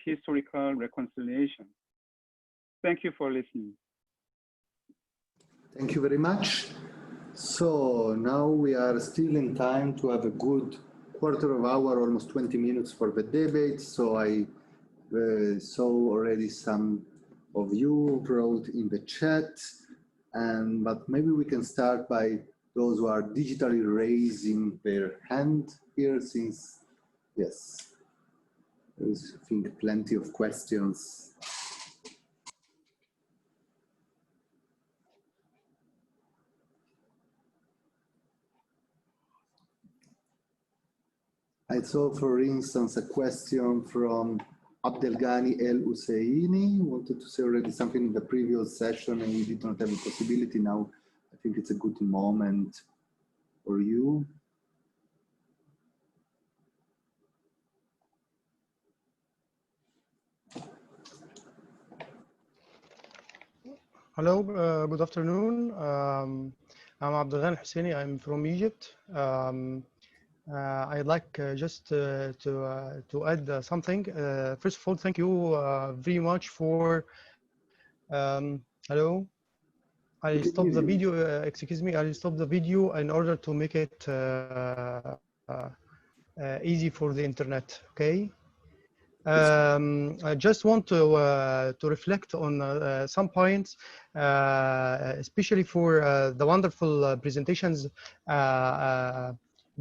historical reconciliation. Thank you for listening. Thank you very much. So now we are still in time to have a good quarter of hour, almost 20 minutes for the debate. So I saw already some of you wrote in the chat, but maybe we can start by those who are digitally raising their hand here, since, yes, there's, I think, plenty of questions. I saw, for instance, a question from Abdelghani El Husseini, wanted to say already something in the previous session and we did not have a possibility. Now I think it's a good moment for you. Hello, good afternoon. I'm Abdelghani El Husseini. I'm from Egypt. I'd like just to add something. First of all, thank you very much for. Hello. I stopped the video. Excuse me. I stopped the video in order to make it easy for the internet. Okay. I just want to reflect on some points, especially for the wonderful presentations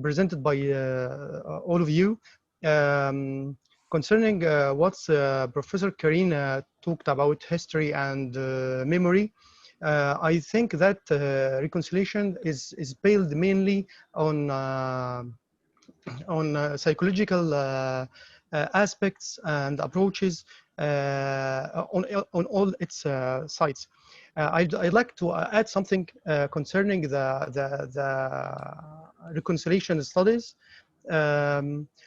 presented by all of you, concerning what Professor Karina talked about, history and memory. I think that reconciliation is based mainly on psychological aspects and approaches on all its sides. I'd like to add something concerning the reconciliation studies.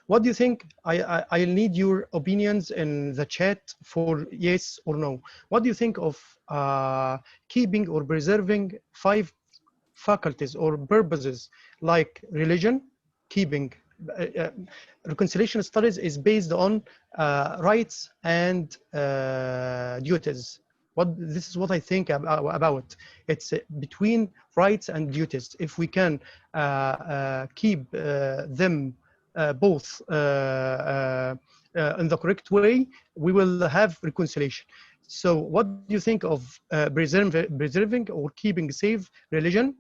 What do you think? I'll need your opinions in the chat for yes or no. What do you think of keeping or preserving 5 faculties or purposes like religion, keeping reconciliation studies is based on rights and duties. This is what I think about. It's between rights and duties. If we can keep them both in the correct way, we will have reconciliation. So what do you think of preserving or keeping safe religion?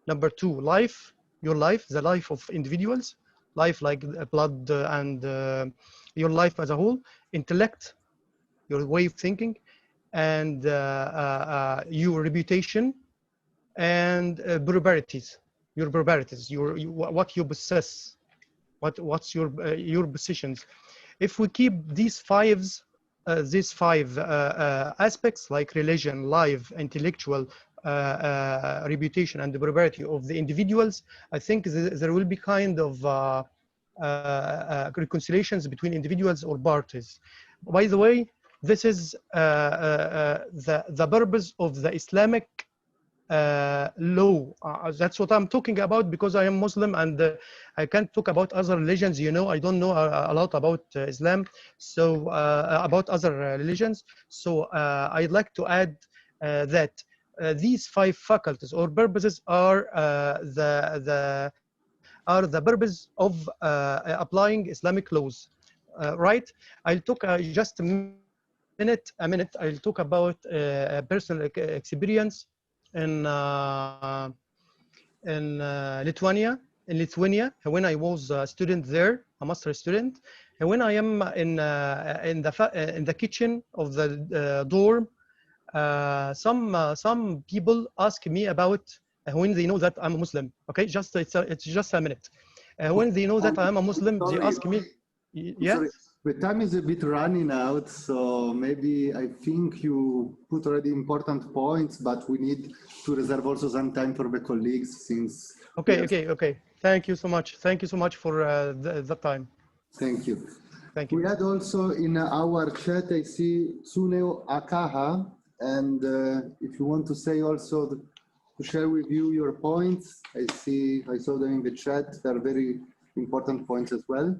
Number 2, life, your life, the life of individuals, life like blood and your life as a whole, intellect, your way of thinking, and your reputation, and proprietors, your proprietors, what you possess, what's your positions. If we keep these 5 aspects like religion, life, intellectual, reputation, and the propriety of the individuals, I think there will be kind of reconciliations between individuals or parties. By the way, this is the purpose of the Islamic law. That's what I'm talking about because I am Muslim and I can't talk about other religions. You know, I don't know a lot about Islam, so about other religions. So I'd like to add that these 5 faculties or purposes are the purpose of applying Islamic laws, right? I'll talk just a minute. I'll talk about personal experience in Lithuania. When I was a student there, a master student, and when I am in the kitchen of the dorm, some people ask me about when they know that I'm a Muslim. Okay, it's just a minute. When they know that I'm a Muslim, they ask me. Yes. Sorry. The time is a bit running out, so maybe I think you put already important points, but we need to reserve also some time for the colleagues since. Okay. Thank you so much. Thank you so much for the time. Thank you. Thank you. We had also in our chat, I see Tsuneo Akaha, and if you want to say also to share with you your points, I saw them in the chat. They're very important points as well.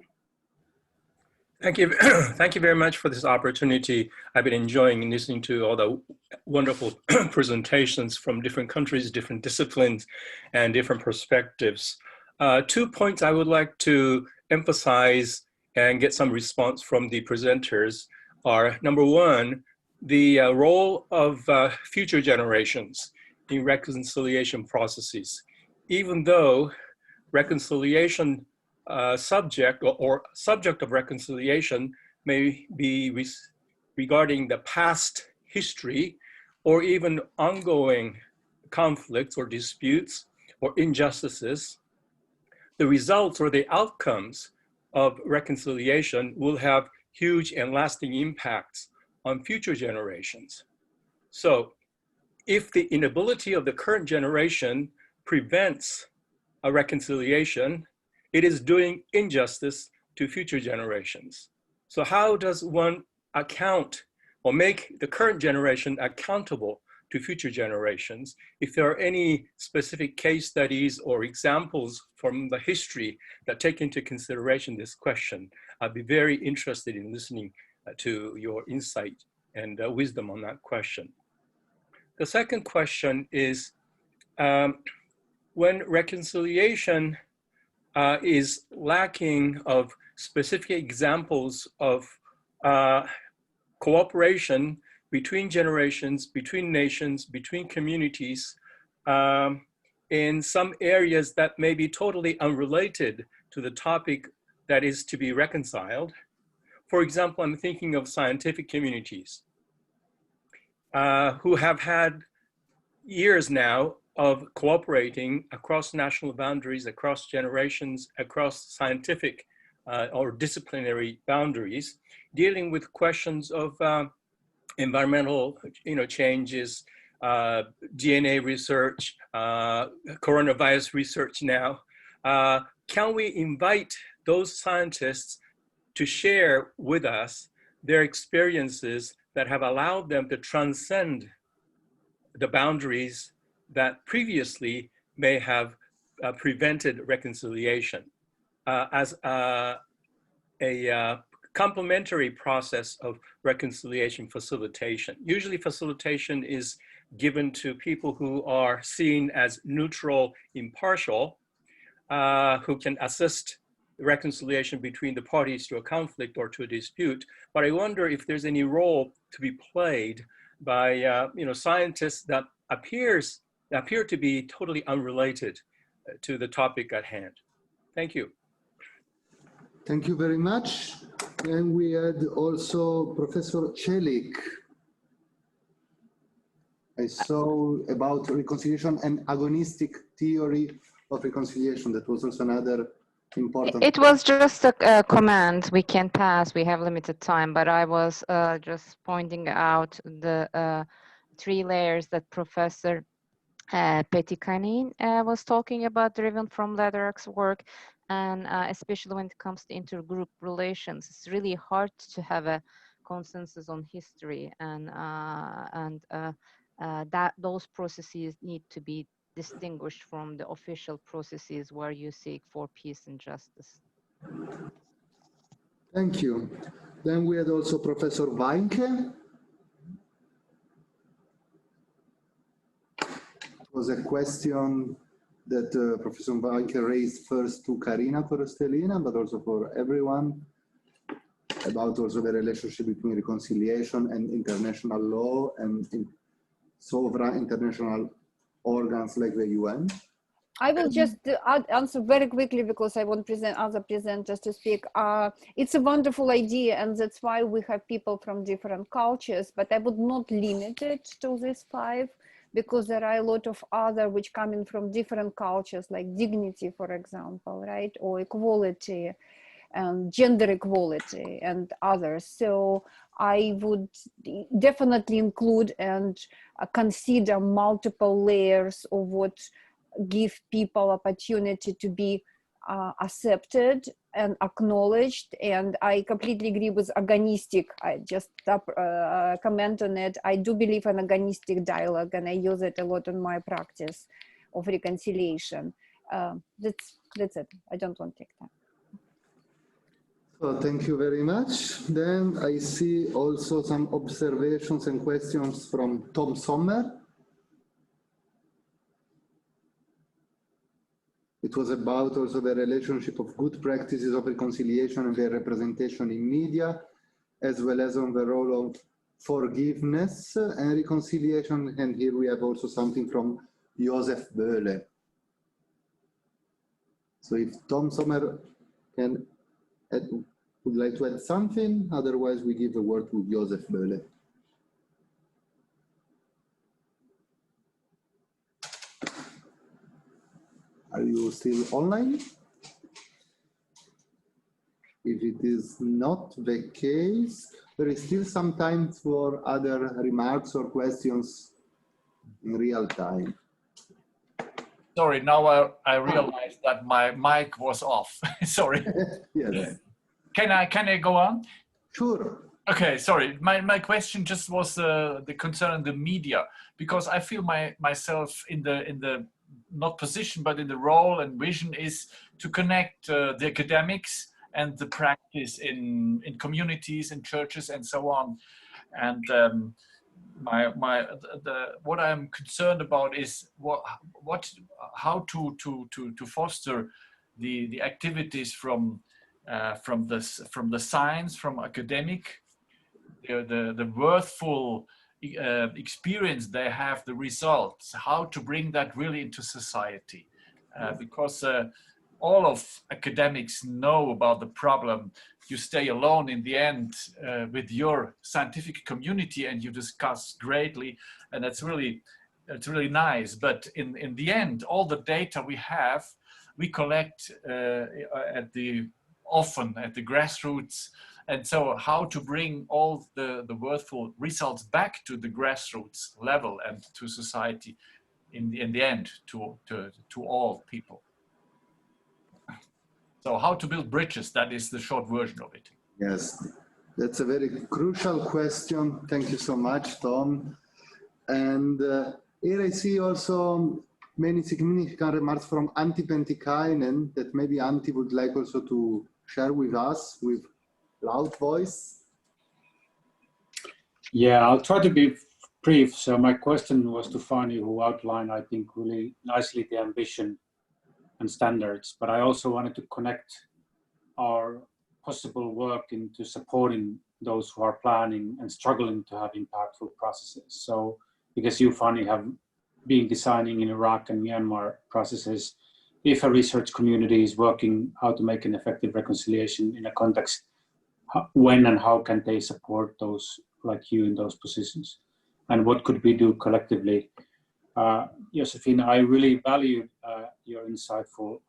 Thank you. Thank you very much for this opportunity. I've been enjoying listening to all the wonderful presentations from different countries, different disciplines, and different perspectives. 2 points I would like to emphasize and get some response from the presenters are, number one, the role of future generations in reconciliation processes. Even though reconciliation subject or subject of reconciliation may be regarding the past history or even ongoing conflicts or disputes or injustices, the results or the outcomes of reconciliation will have huge and lasting impacts on future generations. So if the inability of the current generation prevents a reconciliation, it is doing injustice to future generations. So how does one account or make the current generation accountable to future generations? If there are any specific case studies or examples from the history that take into consideration this question, I'd be very interested in listening to your insight and wisdom on that question. The second question is, when reconciliation is lacking of specific examples of cooperation between generations, between nations, between communities, in some areas that may be totally unrelated to the topic that is to be reconciled. For example, I'm thinking of scientific communities who have had years now of cooperating across national boundaries, across generations, across scientific or disciplinary boundaries, dealing with questions of environmental changes, DNA research, coronavirus research now. Can we invite those scientists to share with us their experiences that have allowed them to transcend the boundaries that previously may have prevented reconciliation as a complementary process of reconciliation facilitation? Usually facilitation is given to people who are seen as neutral, impartial, who can assist reconciliation between the parties to a conflict or to a dispute. But I wonder if there's any role to be played by scientists that appear to be totally unrelated to the topic at hand. Thank you. Thank you very much. And we had also Professor Celik. I saw about reconciliation and agonistic theory of reconciliation. That was also another important. It was just a comment. We can pass. We have limited time, but I was just pointing out the 3 layers that Professor Petikainen was talking about, driven from Lederach's work, and especially when it comes to intergroup relations. It's really hard to have a consensus on history, and that those processes need to be distinguished from the official processes where you seek for peace and justice. Thank you. Then we had also Professor Weinke. It was a question that Professor Weinke raised first to Karina Korostelina, but also for everyone, about also the relationship between reconciliation and international law and sovereign international organs like the UN. I will just answer very quickly because I want other presenters to speak. It's a wonderful idea, and that's why we have people from different cultures, but I would not limit it to these 5, because there are a lot of other which come in from different cultures, like dignity, for example, right? Or equality and gender equality and others. So I would definitely include and consider multiple layers of what give people opportunity to be accepted and acknowledged. And I completely agree with agonistic. I just comment on it. I do believe in agonistic dialogue, and I use it a lot in my practice of reconciliation. That's it. I don't want to take time. So thank you very much. Then I see also some observations and questions from Tom Sommer. It was about also the relationship of good practices of reconciliation and their representation in media, as well as on the role of forgiveness and reconciliation. And here we have also something from Josef Böhle. So if Tom Sommer can add, would like to add something, otherwise we give the word to Josef Böhle. Are you still online? If it is not the case, there is still some time for other remarks or questions in real time. Sorry, now I realized that my mic was off. Sorry. Yes. Can I go on? Sure. Okay, sorry. My question just was the concern of the media, because I feel myself in the not position, but in the role and vision is to connect the academics and the practice in communities and churches and so on. And what I'm concerned about is how to foster the activities from the science, from academic, the worthful experience they have, the results, how to bring that really into society, because all of academics know about the problem. You stay alone in the end with your scientific community and you discuss greatly, and it's really nice. But in the end, all the data we collect often at the grassroots. And so how to bring all the worthful results back to the grassroots level and to society in the end, to all people. So how to build bridges, that is the short version of it. Yes, that's a very crucial question. Thank you so much, Tom. And here I see also many significant remarks from Antti Pentikainen that maybe Antti would like also to share with us with loud voice. Yeah, I'll try to be brief. So my question was to Fanny, who outlined, I think, really nicely the ambition and standards, but I also wanted to connect our possible work into supporting those who are planning and struggling to have impactful processes. So because you, Fanny, have been designing in Iraq and Myanmar processes, if a research community is working how to make an effective reconciliation in a context, when and how can they support those like you in those positions? And what could we do collectively? Josefina, I really valued your insightful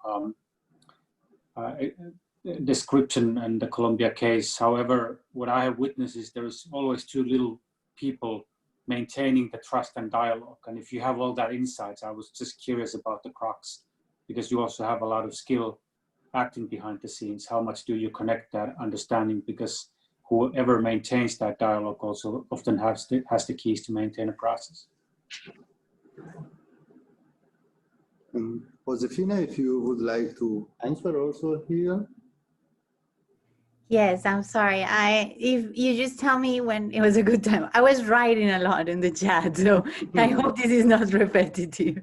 description and the Colombia case. However, what I have witnessed is there is always too little people maintaining the trust and dialogue. And if you have all that insights, I was just curious about the crux, because you also have a lot of skill acting behind the scenes. How much do you connect that understanding? Because whoever maintains that dialogue also often has the keys to maintain a process. Josefina, if you would like to answer also here. Yes, I'm sorry. If you just tell me when it was a good time. I was writing a lot in the chat, so I hope this is not repetitive.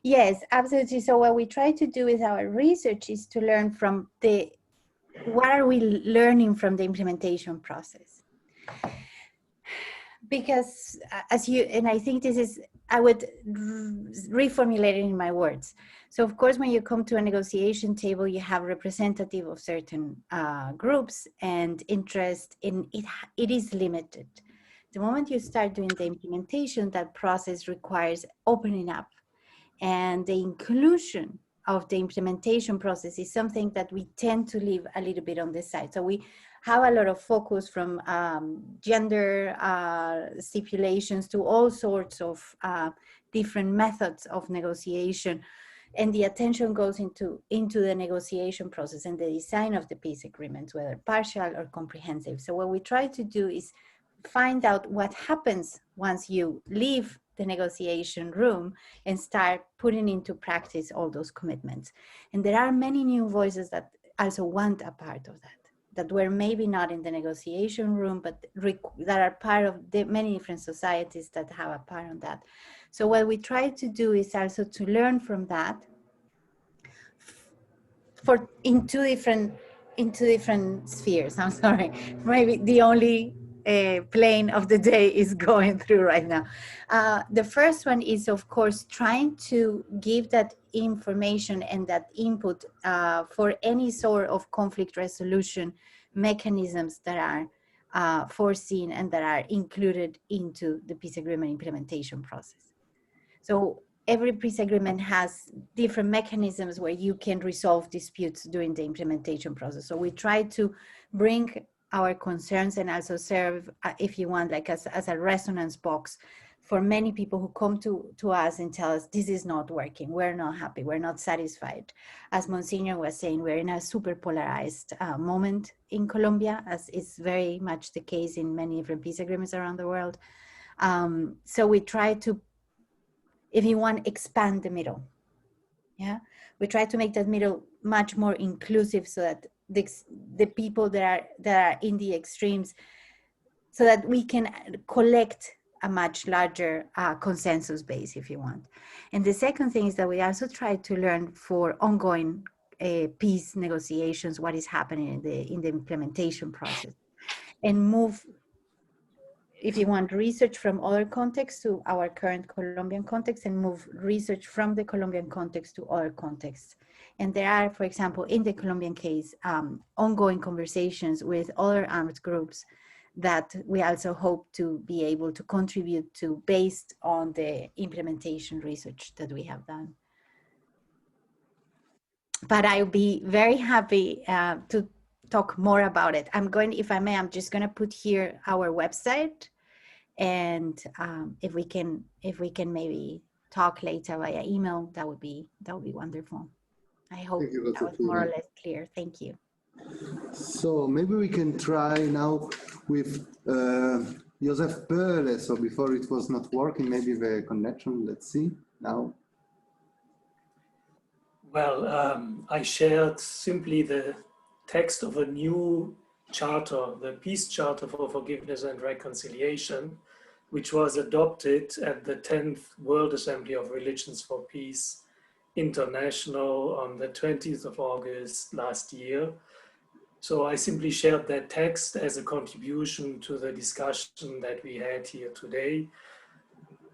Yes, absolutely. So what we try to do with our research is to learn from what are we learning from the implementation process? Because and I think this is, I would reformulate it in my words. So of course, when you come to a negotiation table, you have representative of certain groups, and interest in it. It is limited. The moment you start doing the implementation, that process requires opening up, and the inclusion of the implementation process is something that we tend to leave a little bit on the side. So we have a lot of focus from gender stipulations to all sorts of different methods of negotiation. And the attention goes into the negotiation process and the design of the peace agreements, whether partial or comprehensive. So what we try to do is find out what happens once you leave the negotiation room and start putting into practice all those commitments. And there are many new voices that also want a part of that were maybe not in the negotiation room, but that are part of the many different societies that have a part on that. So what we try to do is also to learn from that in two different spheres. I'm sorry, maybe the only plane of the day is going through right now. The first one is, of course, trying to give that information and that input for any sort of conflict resolution mechanisms that are foreseen and that are included into the peace agreement implementation process. So every peace agreement has different mechanisms where you can resolve disputes during the implementation process. So we try to bring our concerns and also serve, if you want, like as a resonance box for many people who come to us and tell us, this is not working, we're not happy, we're not satisfied. As Monsignor was saying, we're in a super polarized moment in Colombia, as is very much the case in many different peace agreements around the world. So we try to, if you want, expand the middle. Yeah, we try to make that middle much more inclusive so that the people that are in the extremes, so that we can collect a much larger consensus base, if you want. And the second thing is that we also try to learn for ongoing peace negotiations, what is happening in the implementation process, and move, if you want, research from other contexts to our current Colombian context, and move research from the Colombian context to other contexts. And there are, for example, in the Colombian case, ongoing conversations with other armed groups that we also hope to be able to contribute to based on the implementation research that we have done. But I'll be very happy to talk more about it. I'm going, if I may, I'm just going to put here our website, and if we can maybe talk later via email, that would be wonderful. I hope that was more or less clear. Thank you. So maybe we can try now with Joseph Perle. So before it was not working, maybe the connection, let's see now. Well, I shared simply the text of a new charter, the Peace Charter for Forgiveness and Reconciliation, which was adopted at the 10th World Assembly of Religions for Peace International on the 20th of August last year. So I simply shared that text as a contribution to the discussion that we had here today,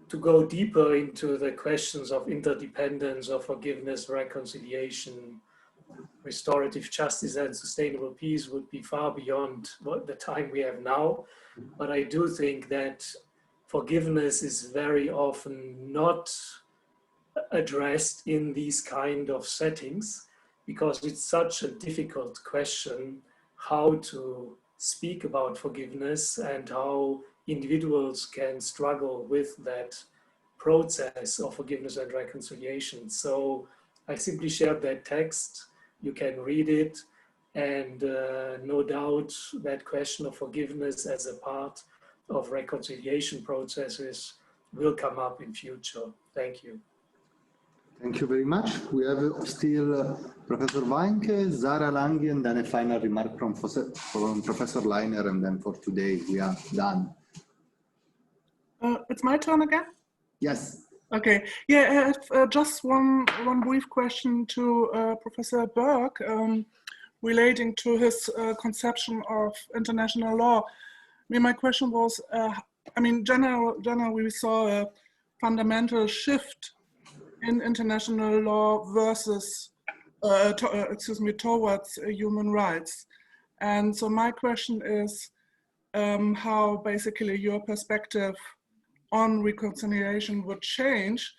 to go deeper into the questions of interdependence, of forgiveness, reconciliation, restorative justice, and sustainable peace would be far beyond the time we have now. But I do think that forgiveness is very often not addressed in these kind of settings, because it's such a difficult question how to speak about forgiveness and how individuals can struggle with that process of forgiveness and reconciliation. So I simply shared that text. You can read it, and no doubt that question of forgiveness as a part of reconciliation processes will come up in future. Thank you. Thank you very much. We have still Professor Weinke, Zara Lange, and then a final remark from Professor Leiner, and then for today we are done. It's my turn again? Yes. Okay. Yeah, just one brief question to Professor Burke relating to his conception of international law. I mean, my question was, I mean, generally we saw a fundamental shift in international law versus, towards human rights. And so my question is how basically your perspective on reconciliation would change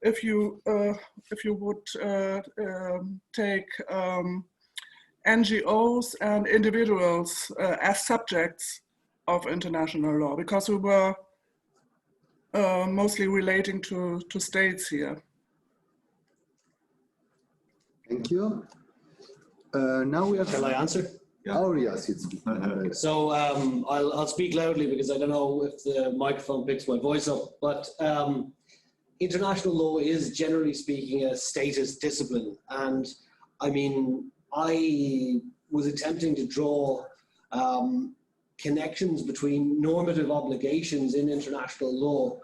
if you would take NGOs and individuals as subjects of international law, because we were mostly relating to states here. Thank you. Now we have. Shall I answer? Yeah. Oh yes, it's. So I'll speak loudly because I don't know if the microphone picks my voice up. But international law is, generally speaking, a statist discipline, and I mean I was attempting to draw connections between normative obligations in international law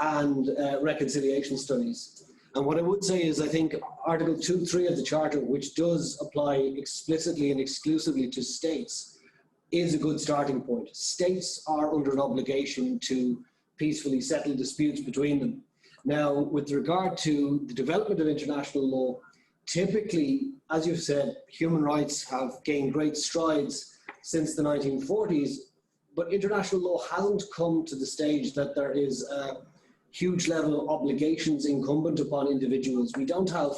and reconciliation studies. And what I would say is, I think Article 2.3 of the Charter, which does apply explicitly and exclusively to states, is a good starting point. States are under an obligation to peacefully settle disputes between them. Now, with regard to the development of international law, typically, as you've said, human rights have gained great strides since the 1940s, but international law hasn't come to the stage that there is a huge level of obligations incumbent upon individuals. We don't have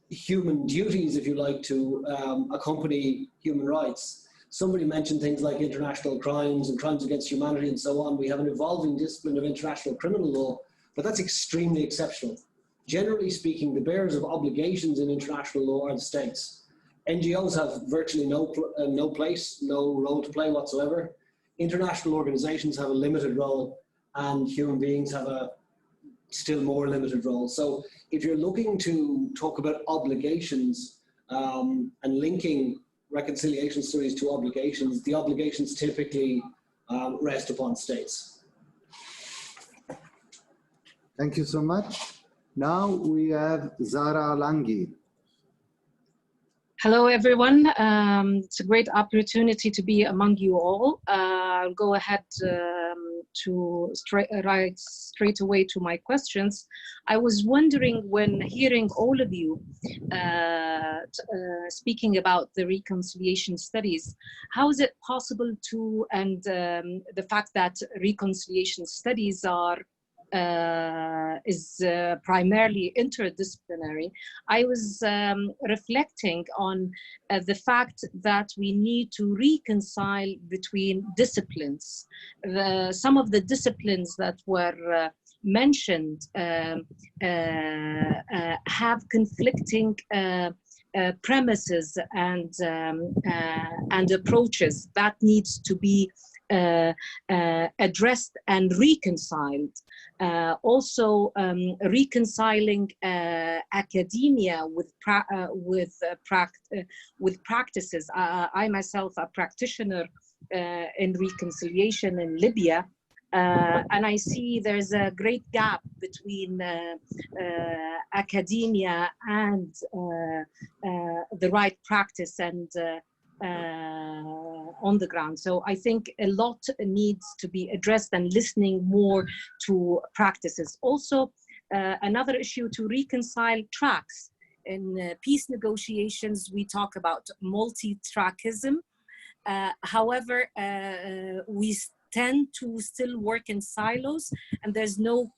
human duties, if you like, to accompany human rights. Somebody mentioned things like international crimes and crimes against humanity and so on. We have an evolving discipline of international criminal law, but that's extremely exceptional. Generally speaking, the bearers of obligations in international law are the states. NGOs have virtually no place, no role to play whatsoever. International organizations have a limited role, and human beings have a still more limited role. So if you're looking to talk about obligations and linking reconciliation studies to obligations, the obligations typically rest upon states. Thank you so much. Now we have Zara Langi. Hello, everyone. It's a great opportunity to be among you all. I'll go ahead right straight away to my questions. I was wondering, when hearing all of you speaking about the reconciliation studies, how is it possible to, and the fact that reconciliation studies are is primarily interdisciplinary, I was reflecting on the fact that we need to reconcile between disciplines. Some of the disciplines that were mentioned have conflicting premises and approaches that needs to be addressed and reconciled. Also, reconciling academia with practices. I myself a practitioner in reconciliation in Libya, and I see there's a great gap between academia and the right practice and on the ground. So I think a lot needs to be addressed and listening more to practices. Also, another issue to reconcile tracks. In peace negotiations, we talk about multi-trackism. However, we tend to still work in silos, and there's no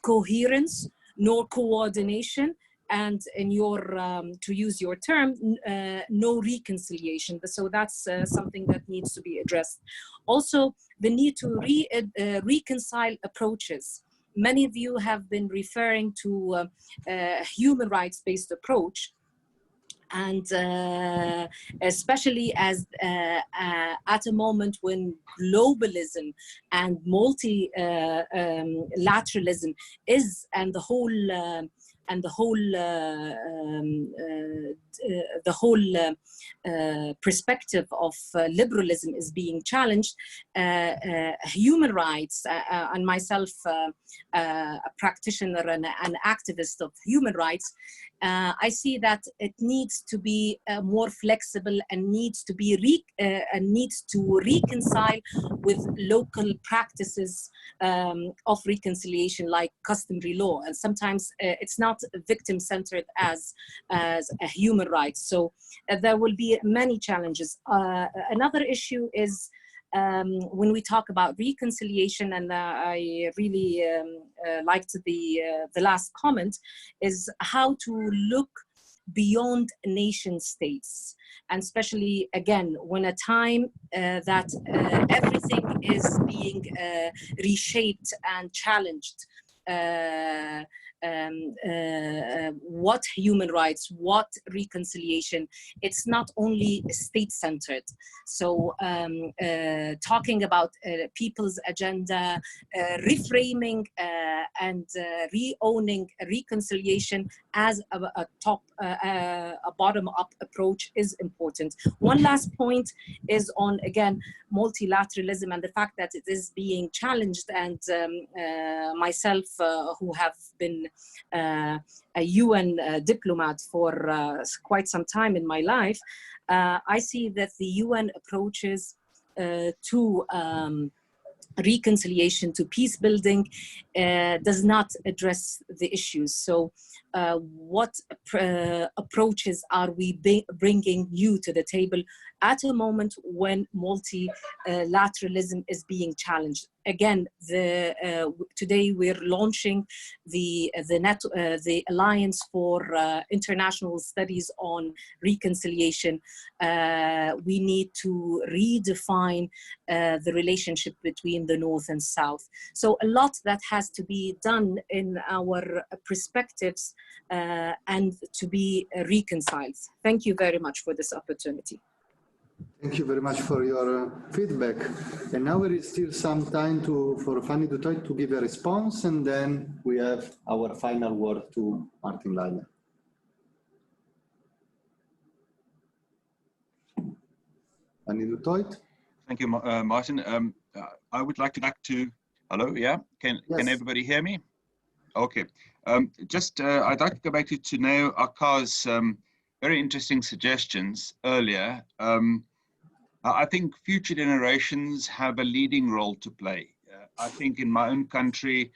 coherence nor coordination, and in your, to use your term, no reconciliation. So that's something that needs to be addressed. Also, the need to reconcile approaches. Many of you have been referring to human rights-based approach, and especially as at a moment when globalism and multilateralism is, and the whole perspective of liberalism is being challenged, human rights, and myself a practitioner and an activist of human rights, I see that it needs to be more flexible and needs to be needs to reconcile with local practices of reconciliation, like customary law, and sometimes it's not victim-centered as a human right. So there will be many challenges. Another issue is when we talk about reconciliation, and I really liked the last comment, is how to look beyond nation states, and especially again when a time that everything is being reshaped and challenged. What human rights, what reconciliation, it's not only state-centered. So talking about people's agenda, reframing and re-owning reconciliation as a bottom-up approach is important. One last point is on, again, multilateralism and the fact that it is being challenged, and myself, who have been a UN diplomat for quite some time in my life, I see that the UN approaches to reconciliation, to peace building, does not address the issues. So what approaches are we bringing you to the table at a moment when multilateralism is being challenged? Again, today we're launching the Alliance for International Studies on Reconciliation. We need to redefine the relationship between the North and South. So a lot that has to be done in our perspectives and to be reconciled. Thank you very much for this opportunity. Thank you very much for your feedback. And now there is still some time for Fanny Dutoit to give a response, and then we have our final word to Martin Leiner. Fanny Dutoit. Thank you, Martin. I would like to hello, yeah? Can everybody hear me? Okay. I'd like to go back to Neo Akar's very interesting suggestions earlier. I think future generations have a leading role to play. I think in my own country,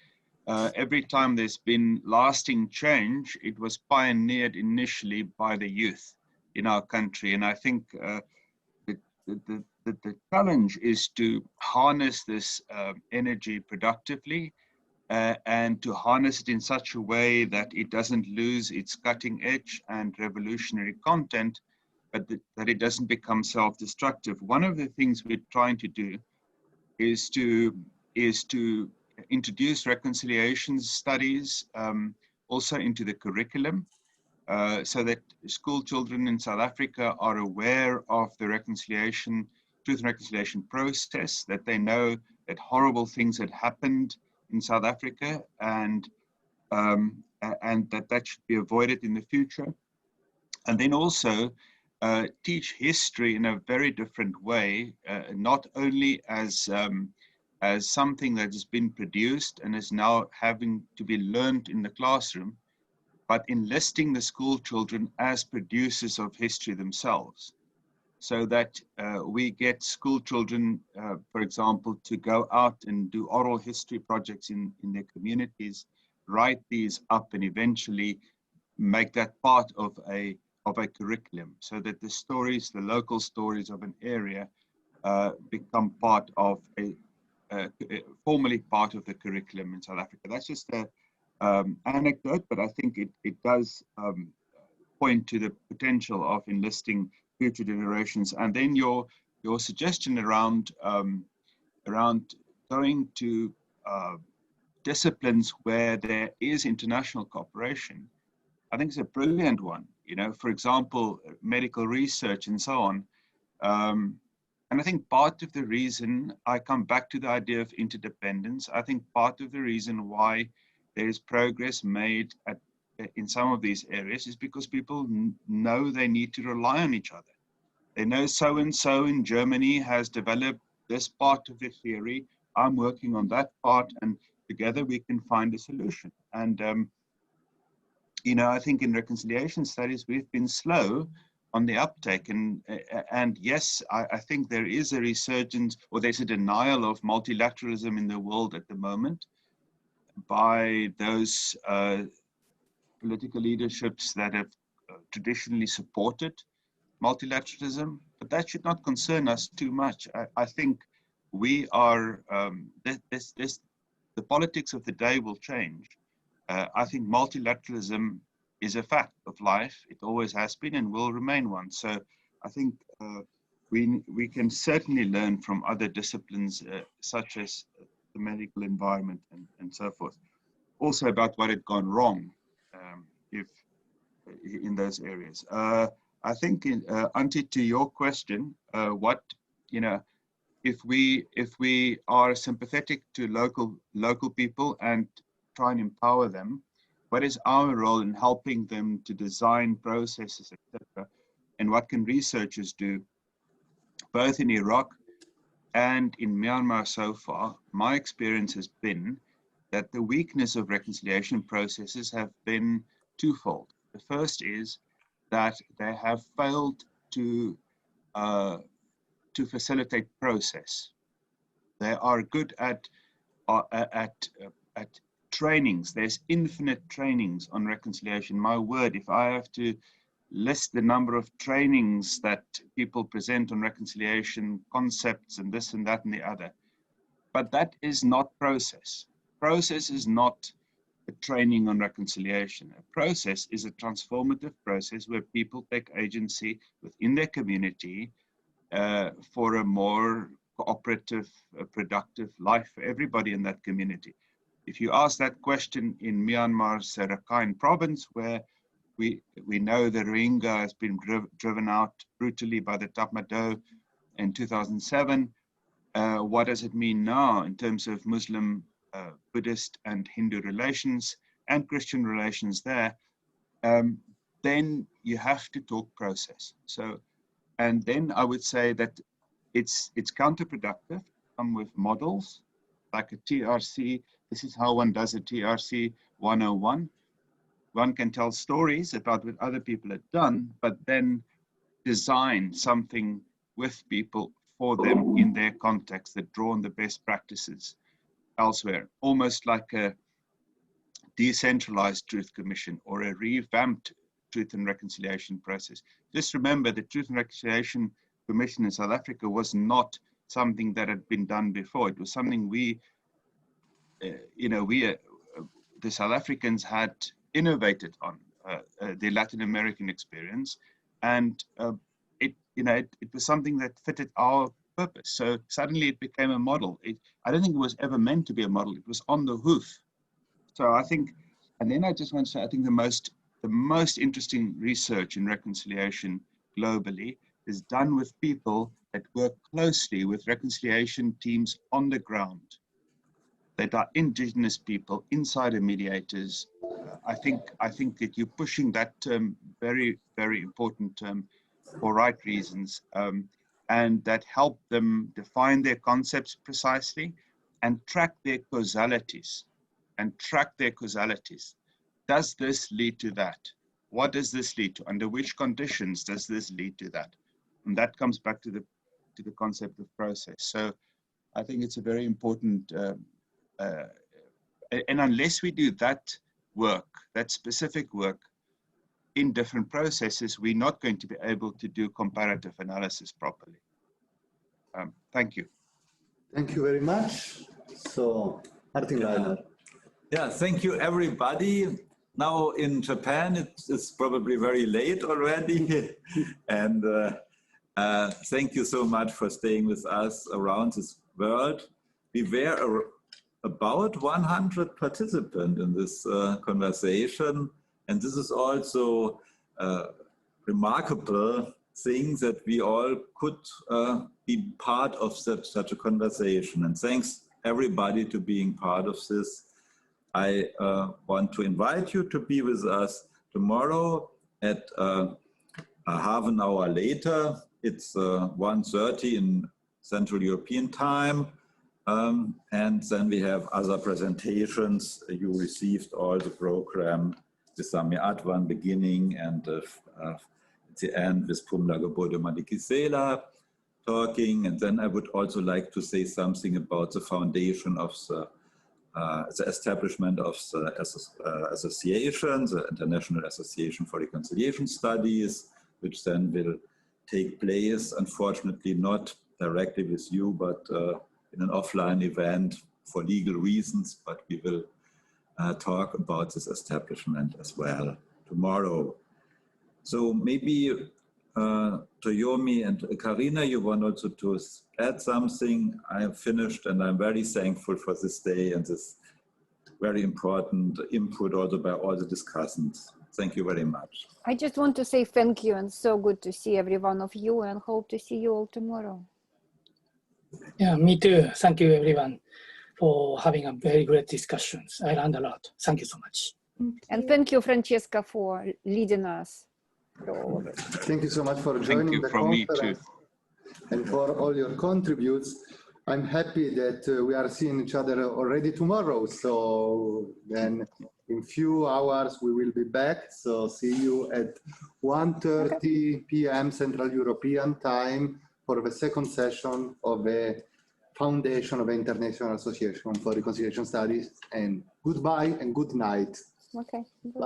every time there's been lasting change, it was pioneered initially by the youth in our country. And I think the challenge is to harness this energy productively and to harness it in such a way that it doesn't lose its cutting edge and revolutionary content, but that it doesn't become self-destructive. One of the things we're trying to do is to introduce reconciliation studies also into the curriculum, so that school children in South Africa are aware of the truth and reconciliation process, that they know that horrible things had happened in South Africa, and that should be avoided in the future. And then also teach history in a very different way, not only as something that has been produced and is now having to be learned in the classroom, but enlisting the school children as producers of history themselves, so that we get school children, for example, to go out and do oral history projects in their communities, write these up, and eventually make that part of a curriculum, so that the local stories of an area become part of formally part of the curriculum in South Africa. That's just an anecdote, but I think it does point to the potential of enlisting future generations. And then your suggestion around going to disciplines where there is international cooperation, I think it's a brilliant one. You know, for example, medical research and so on. And I think part of the reason, I come back to the idea of interdependence, I think part of the reason why there is progress made in some of these areas is because people know they need to rely on each other. They know so-and-so in Germany has developed this part of the theory, I'm working on that part, and together we can find a solution. And you know, I think in reconciliation studies, we've been slow on the uptake. And yes, I think there is a resurgence, or there's a denial of multilateralism in the world at the moment by those political leaderships that have traditionally supported multilateralism, but that should not concern us too much. I think we are, the politics of the day will change. I think multilateralism is a fact of life. It always has been and will remain one. So I think we can certainly learn from other disciplines such as the medical environment and so forth. Also about what had gone wrong if in those areas. I think, Antti, to your question, what, you know, if we are sympathetic to local people and try and empower them, What is our role in helping them to design processes, etc.? And what can researchers do, both in Iraq and in Myanmar so far? My experience has been that the weakness of reconciliation processes have been twofold. The first is that they have failed to facilitate process. They are good at trainings. There's infinite trainings on reconciliation. My word, if I have to list the number of trainings that people present on reconciliation concepts and this and that and the other, but that is not process. Process is not a training on reconciliation. A process is a transformative process where people take agency within their community for a more cooperative, productive life for everybody in that community. If you ask that question in Myanmar's Rakhine province, where we know the Rohingya has been driven out brutally by the Tatmadaw in 2007, what does it mean now in terms of Muslim, Buddhist and Hindu relations and Christian relations there? Then you have to talk process. So, and then I would say that it's counterproductive. Come with models like a TRC. This is how one does a TRC 101. One can tell stories about what other people have done, but then design something with people for them in their context that draw on the best practices elsewhere, almost like a decentralized truth commission or a revamped truth and reconciliation process. Just remember the Truth and Reconciliation Commission in South Africa was not something that had been done before. It was something the South Africans had innovated on the Latin American experience, and it was something that fitted our purpose. So suddenly it became a model. I don't think it was ever meant to be a model. It was on the hoof. So I think, and then I just want to say, I think the most interesting research in reconciliation globally is done with people that work closely with reconciliation teams on the ground, that are indigenous people, insider mediators. I think that you're pushing that term, very, very important term, for right reasons, and that help them define their concepts precisely and track their causalities. Does this lead to that? What does this lead to? Under which conditions does this lead to that? And that comes back to the concept of process. So I think it's a very important, and unless we do that work, that specific work in different processes, we're not going to be able to do comparative analysis properly. Thank you. Thank you very much. So, Martin Leiner. Yeah, thank you, everybody. Now in Japan, it's probably very late already. And thank you so much for staying with us around this world. We were about 100 participants in this conversation. And this is also a remarkable thing that we all could be part of such a conversation. And thanks everybody to being part of this. I want to invite you to be with us tomorrow at half an hour later. It's 1:30 in Central European time. And then we have other presentations. You received all the program with Sami Adwan beginning and at the end with Pumla Gobode Madikizela talking. And then I would also like to say something about the foundation of the establishment of the association, the International Association for Reconciliation Studies, which then will take place, unfortunately not directly with you, but in an offline event for legal reasons, but we will talk about this establishment as well tomorrow. So maybe Toyomi and Karina, you want also to add something? I have finished and I'm very thankful for this day and this very important input also by all the discussants. Thank you very much. I just want to say thank you, and so good to see every one of you, and hope to see you all tomorrow. Yeah, me too. Thank you everyone for having a very great discussions. I learned a lot. Thank you so much. And thank you, Francesca, for leading us through all of it. Thank you so much for joining the conference and for all your contributes. I'm happy that we are seeing each other already tomorrow. So then in few hours we will be back. So see you at 1:30 p.m. Central European time for the second session of the Foundation of the International Association for Reconciliation Studies. And goodbye and good night. Okay. Bye.